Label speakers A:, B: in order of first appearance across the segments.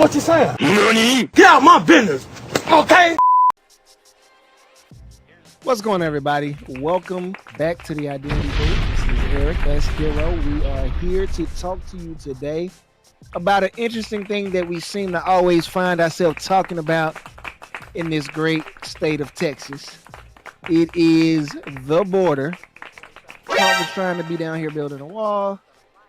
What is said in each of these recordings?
A: what you're saying. Nani? Get out my business, okay?
B: What's going on, everybody? Welcome back to the Identity Booth. This is Eric S. Hero. We are here to talk to you today about an interesting thing that we seem to always find ourselves talking about in this great state of Texas. It is the border. Trump was trying to be down here building a wall.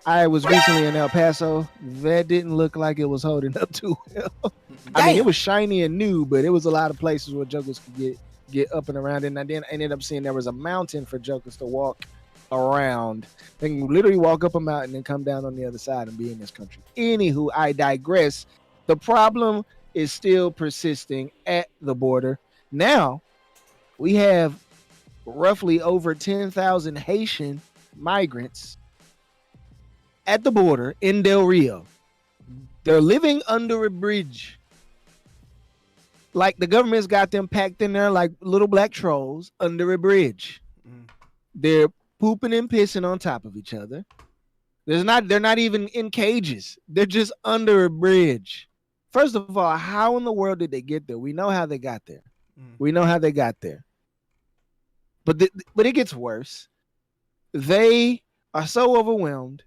B: I was recently in El Paso. That didn't look like it was holding up too well. I mean, it was shiny and new, but it was a lot of places where jokers could get up and around. And I then ended up seeing there was a mountain for jokers to walk around. They can literally walk up a mountain and come down on the other side and be in this country. Anywho, I digress. The problem is still persisting at the border. Now, we have roughly over 10,000 Haitian migrants at the border in Del Rio. They're living under a bridge. Like the government's got them packed in there like little black trolls under a bridge. They're pooping and pissing on top of each other. They're not even in cages. They're just under a bridge. First of all, how in the world did they get there? We know how they got there. We know how they got there. But it gets worse. They are so overwhelmed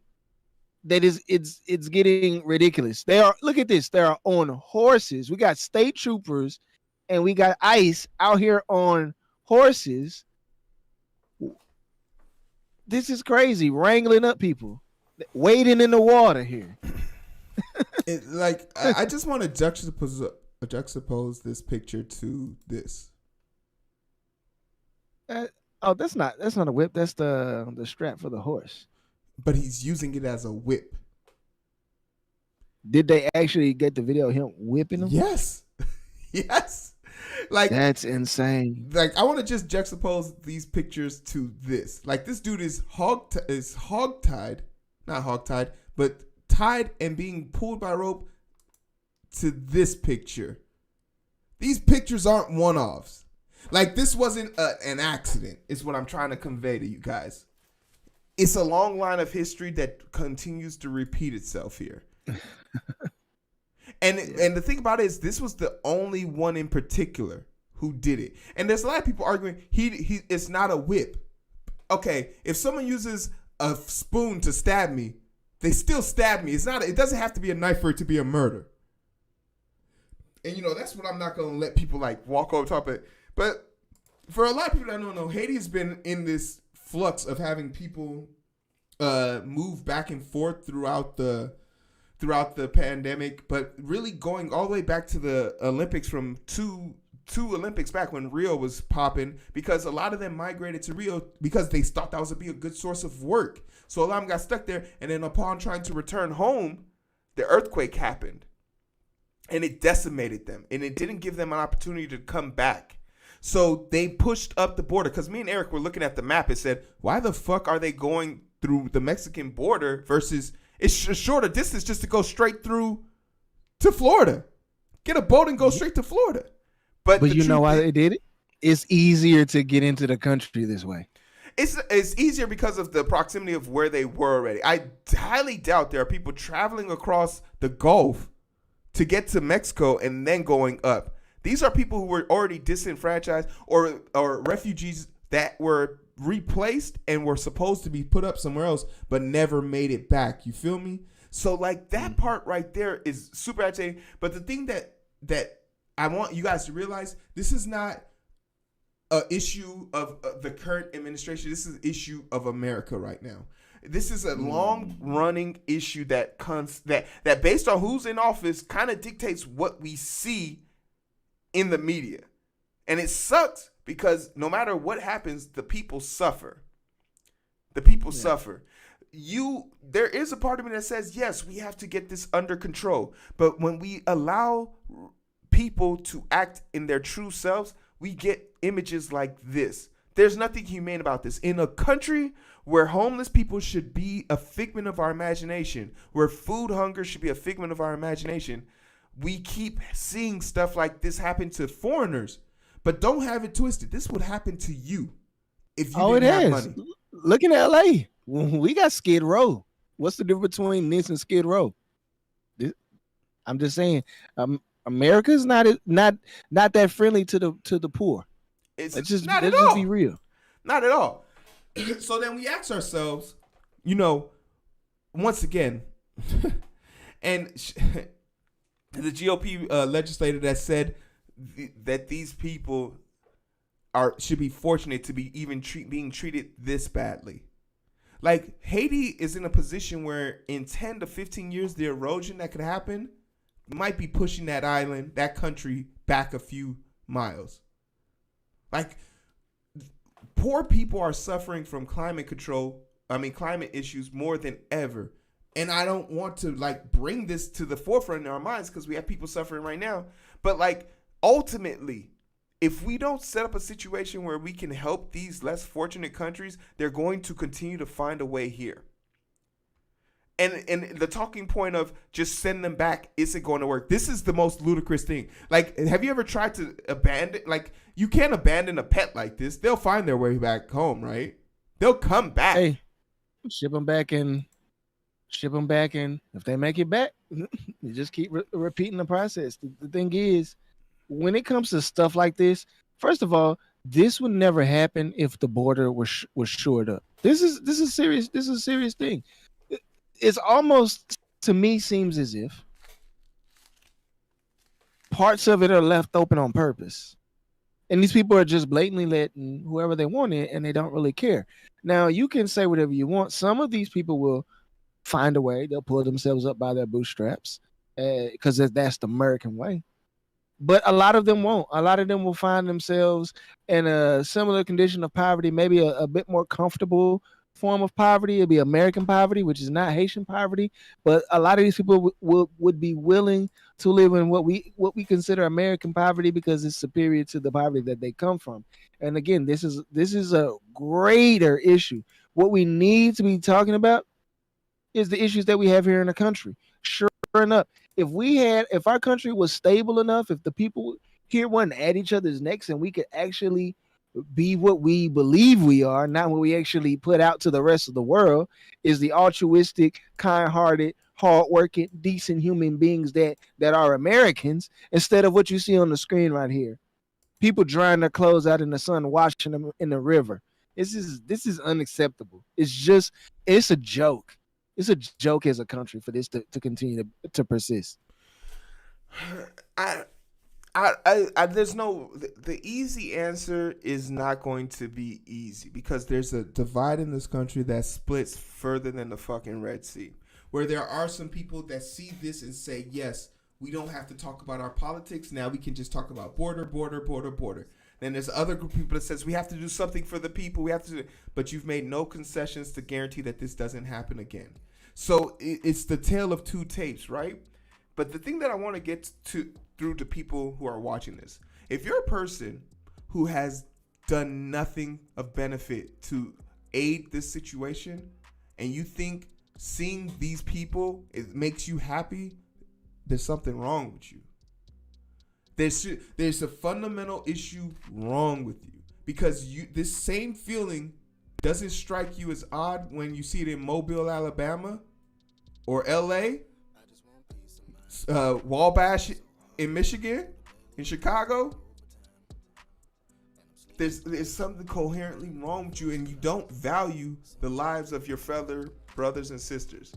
B: that it's getting ridiculous. Look at this. They are on horses. We got state troopers and we got ICE out here on horses. This is crazy. Wrangling up people, wading in the water here.
C: I just want to juxtapose this picture to this.
B: That's not a whip. That's the strap for the horse.
C: But he's using it as a whip.
B: Did they actually get the video of him whipping him?
C: Yes. Yes. Like,
B: that's insane.
C: Like, I want to just juxtapose these pictures to this. Like, this dude is hogtied, not hogtied, but tied and being pulled by rope to this picture. These pictures aren't one-offs. Like, this wasn't an accident, is what I'm trying to convey to you guys. It's a long line of history that continues to repeat itself here. And the thing about it is, this was the only one in particular who did it. And there's a lot of people arguing it's not a whip. Okay, if someone uses a spoon to stab me, they still stab me. It doesn't have to be a knife for it to be a murder. And that's what I'm not gonna let people like walk over top of it. But for a lot of people that don't know, Haiti has been in this flux of having people move back and forth throughout the pandemic, but really going all the way back to the Olympics from two Olympics back when Rio was popping, because a lot of them migrated to Rio because they thought that was to be a good source of work. So a lot of them got stuck there, and then upon trying to return home, the earthquake happened, and it decimated them, and it didn't give them an opportunity to come back. So they pushed up the border, because me and Eric were looking at the map. It said, why the fuck are they going through the Mexican border versus it's a shorter distance just to go straight through to Florida? Get a boat and go straight to Florida. But
B: you know why they did it? It's easier to get into the country this way.
C: It's easier because of the proximity of where they were already. I highly doubt there are people traveling across the Gulf to get to Mexico and then going up. These are people who were already disenfranchised or refugees that were replaced and were supposed to be put up somewhere else but never made it back. You feel me? So like that part right there is super agitating. But the thing that I want you guys to realize, this is not an issue of the current administration. This is an issue of America right now. This is a long-running issue that based on who's in office kind of dictates what we see in the media. And it sucks because no matter what happens, the people suffer. The people suffer. There is a part of me that says, yes, we have to get this under control. But when we allow people to act in their true selves, we get images like this. There's nothing humane about this. In a country where homeless people should be a figment of our imagination, where food hunger should be a figment of our imagination, we keep seeing stuff like this happen to foreigners. But don't have it twisted. This would happen to you if you didn't have money.
B: Look in LA. We got Skid Row. What's the difference between this and Skid Row? I'm just saying, America's not that friendly to the poor.
C: It's
B: Let's just
C: not at
B: be
C: all.
B: real.
C: Not at all. So then we ask ourselves, once again, and the GOP legislator that said that these people should be fortunate to be even being treated this badly. Like, Haiti is in a position where in 10 to 15 years, the erosion that could happen might be pushing that island, that country, back a few miles. Like, poor people are suffering from climate issues more than ever. And I don't want to, bring this to the forefront in our minds because we have people suffering right now. But, ultimately, if we don't set up a situation where we can help these less fortunate countries, they're going to continue to find a way here. And the talking point of just send them back isn't going to work. This is the most ludicrous thing. Have you ever tried to abandon? You can't abandon a pet like this. They'll find their way back home, right? They'll come back.
B: Hey, ship them back, and if they make it back, you just keep repeating the process. The thing is, when it comes to stuff like this, first of all, this would never happen if the border was shored up. This is serious. This is a serious thing. It's almost, to me, seems as if parts of it are left open on purpose, and these people are just blatantly letting whoever they want in, and they don't really care. Now, you can say whatever you want. Some of these people will find a way. They'll pull themselves up by their bootstraps because that's the American way. But a lot of them won't. A lot of them will find themselves in a similar condition of poverty, maybe a bit more comfortable form of poverty. It'd be American poverty, which is not Haitian poverty. But a lot of these people would be willing to live in what we consider American poverty because it's superior to the poverty that they come from. And again, this is a greater issue. What we need to be talking about is the issues that we have here in the country. Sure enough, if our country was stable enough, if the people here weren't at each other's necks and we could actually be what we believe we are, not what we actually put out to the rest of the world, is the altruistic, kind-hearted, hard-working, decent human beings that are Americans, instead of what you see on the screen right here. People drying their clothes out in the sun, washing them in the river. This is unacceptable. It's a joke. It's a joke as a country for this to continue to persist.
C: The easy answer is not going to be easy because there's a divide in this country that splits further than the fucking Red Sea, where there are some people that see this and say, yes, we don't have to talk about our politics. Now we can just talk about border. Then there's other group of people that says we have to do something for the people. But you've made no concessions to guarantee that this doesn't happen again. So it's the tale of two tapes, right? But the thing that I want to get through to people who are watching this, if you're a person who has done nothing of benefit to aid this situation, and you think seeing these people makes you happy, there's something wrong with you. There's a fundamental issue wrong with you because this same feeling doesn't strike you as odd when you see it in Mobile, Alabama, or L.A., Wabash in Michigan, in Chicago. There's something coherently wrong with you, and you don't value the lives of your fellow brothers and sisters.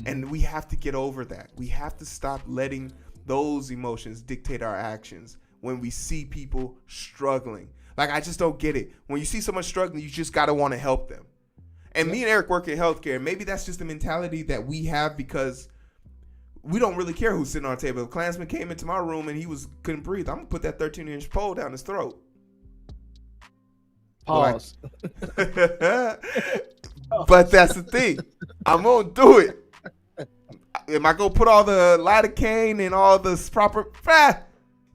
C: And we have to get over that. We have to stop letting those emotions dictate our actions when we see people struggling. I just don't get it. When you see someone struggling, you just got to want to help them. And me and Eric work in healthcare. Maybe that's just the mentality that we have because we don't really care who's sitting on the table. If a Klansman came into my room and he couldn't breathe, I'm going to put that 13-inch pole down his throat.
B: Pause.
C: But that's the thing. I'm going to do it. Am I going to put all the lidocaine and all the proper...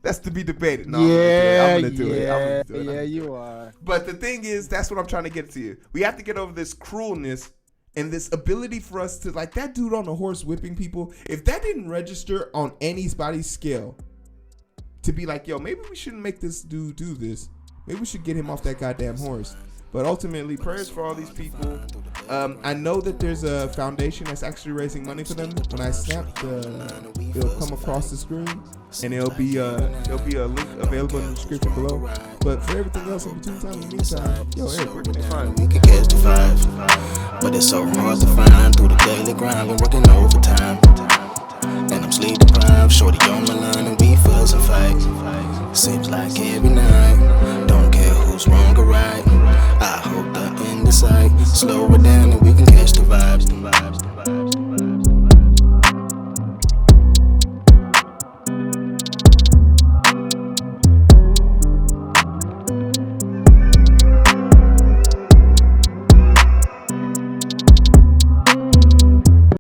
C: That's to be debated. No, I'm gonna do it.
B: Yeah, you are.
C: But the thing is, that's what I'm trying to get to you. We have to get over this cruelness and this ability for us to, that dude on the horse whipping people. If that didn't register on anybody's scale, to be yo, maybe we shouldn't make this dude do this. Maybe we should get him off that goddamn horse. But ultimately, prayers for all these people. I know that there's a foundation that's actually raising money for them. When I snap, it'll come across the screen, and there'll be a link available in the description below. But for everything else in between time, in the meantime, yo, Eric, where can they find
D: We can catch the vibes, but it's so hard to find through the daily grind. Been working overtime, and I'm sleep deprived. Shorty on my line, and we fuss and fight. Seems like every night, don't care who's wrong or right. I hope the end is sight. Slow it down and we can catch the vibes.